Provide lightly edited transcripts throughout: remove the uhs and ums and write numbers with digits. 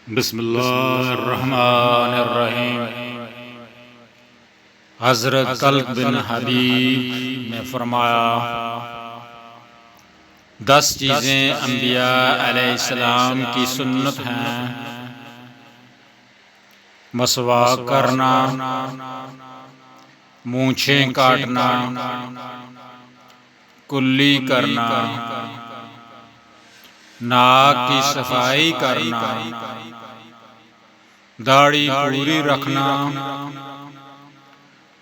بسم اللہ الرحمن الرحیم۔ حضرت طلق بن حبیب نے فرمایا 10 چیزیں انبیاء علیہ السلام کی سنت ہیں: مسواک کرنا، مونچھیں کاٹنا، کلی کرنا، ناک کی صفائی کرنا، داڑھی پوری رکھنا،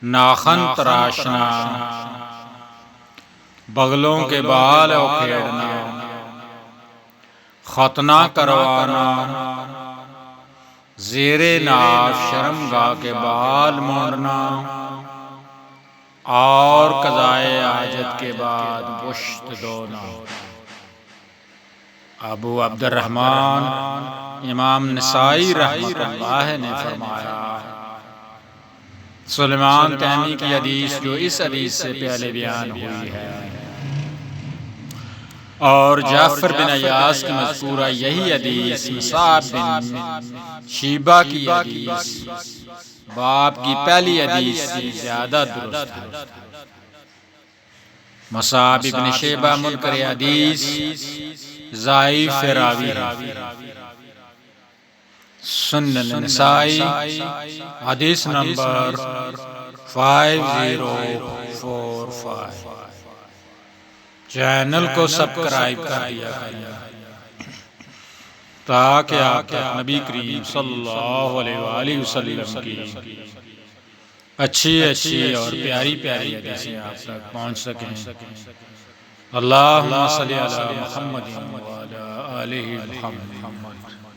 ناخن تراشنا، بغلوں کے بال اکھیڑنا، ختنہ کروانا، زیر ناف شرمگاہ کے بال مونڈنا اور قضائے حاجت کے بعد پشت دھونا۔ ابو عبد الرحمن امام نسائی رحمۃ اللہ نے فرمایا، سلیمان تیمی کی حدیث جو اس حدیث سے پہلے بیان ہوئی ہے اور جعفر بن ایاس کی مذکورہ یہی حدیث مصعب بن شیبہ کی حدیث باب کی پہلی حدیث سے زیادہ درست ہے۔ مصعب بن شیبہ منکر حدیث ضعیف راوی ہے۔ سنن نسائی حدیث نمبر 5045۔ چینل کو سبسکرائب کر دیا کریں تاکہ آپ تک نبی کریم صلی اللہ علیہ وآلہ وسلم کی اچھی اور پیاری حدیثیں آپ تک پہنچ سکیں۔ اللہم صلی علی محمد وعلی آلہ محمد۔